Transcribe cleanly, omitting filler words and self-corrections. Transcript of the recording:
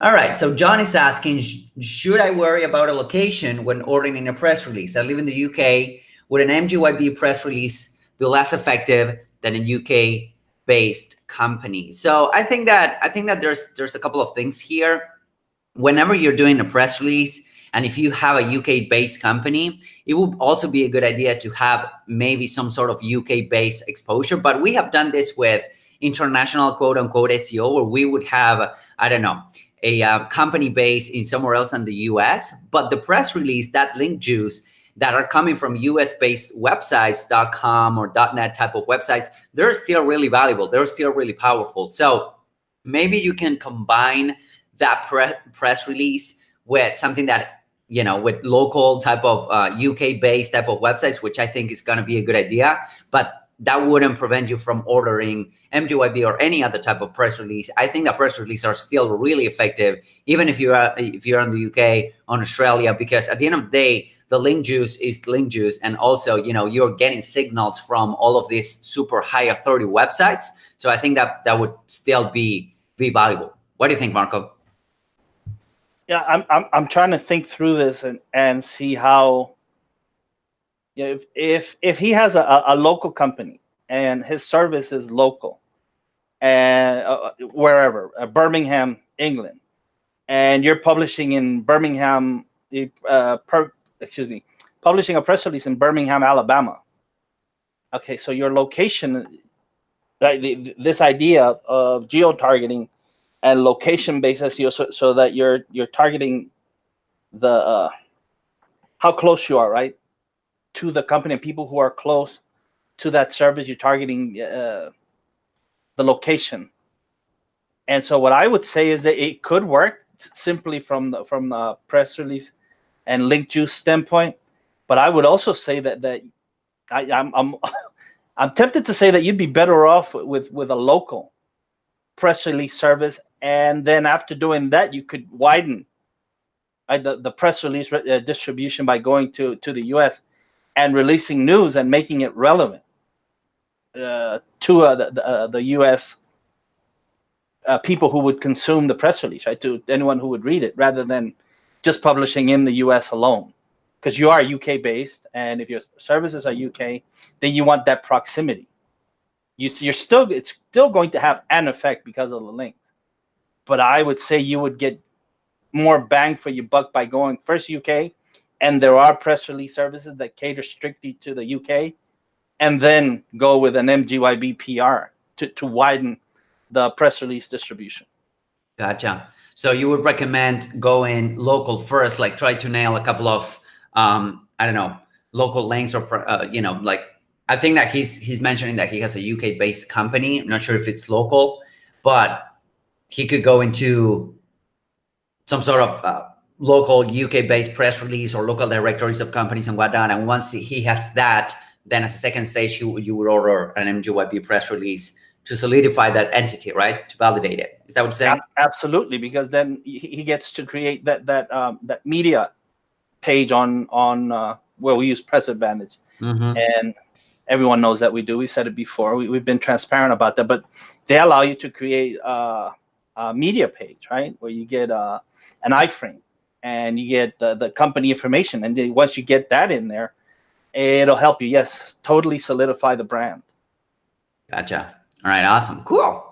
All right, so John is asking, should I worry about a location when ordering a press release? I live in the UK. Would an MGYB press release be less effective than a UK based company? So I think that there's a couple of things here. Whenever you're doing a press release, and if you have a UK based company, it would also be a good idea to have maybe some sort of UK based exposure. But we have done this with international quote unquote SEO, where we would have, I don't know, a company based in somewhere else in the US, but the press release, that link juice that are coming from US based websites, .com or .net type of websites, they're still really valuable. They're still really powerful. So maybe you can combine that press release with something that, you know, with local type of UK based type of websites, which I think is going to be a good idea. But that wouldn't prevent you from ordering MGYB or any other type of press release. I think that press releases are still really effective, even if you're in the UK, on Australia, because at the end of the day, the link juice is link juice, and also, you know, you're getting signals from all of these super high authority websites. So I think that that would still be valuable. What do you think, Marco? Yeah, I'm trying to think through this and see how. Yeah, if he has a local company and his service is local and wherever, Birmingham, England, and you're publishing in Birmingham, publishing a press release in Birmingham, Alabama. Okay, so your location, right? This idea of geo targeting and location based SEO, so that you're targeting the how close you are, right, to the company, and people who are close to that service. You're targeting the location. And so what I would say is that it could work simply from the press release and link juice standpoint. But I would also say that I'm I'm tempted to say that you'd be better off with a local press release service, and then after doing that, you could widen the press release distribution by going to the US and releasing news and making it relevant to the US people who would consume the press release, right? To anyone who would read it, rather than just publishing in the US alone. Because you are UK based, and if your services are UK, then you want that proximity. It's still going to have an effect because of the links. But I would say you would get more bang for your buck by going first UK, and there are press release services that cater strictly to the UK, and then go with an MGYB PR to widen the press release distribution. Gotcha. So you would recommend going local first, like try to nail a couple of, I don't know, local links, or, you know, like, I think that he's mentioning that he has a UK based company. I'm not sure if it's local, but he could go into some sort of local UK based press release or local directories of companies and whatnot. And once he has that, then as a second stage, you would order an MGYB press release to solidify that entity, right? To validate it. Is that what you're saying? Absolutely, because then he gets to create that media page on where we use Press Advantage, and everyone knows that we do. We said it before. We've been transparent about that, but they allow you to create a media page, right, where you get an iframe and you get the company information, and then once you get that in there, it'll help you, yes, totally solidify the brand. Gotcha. All right, awesome, cool.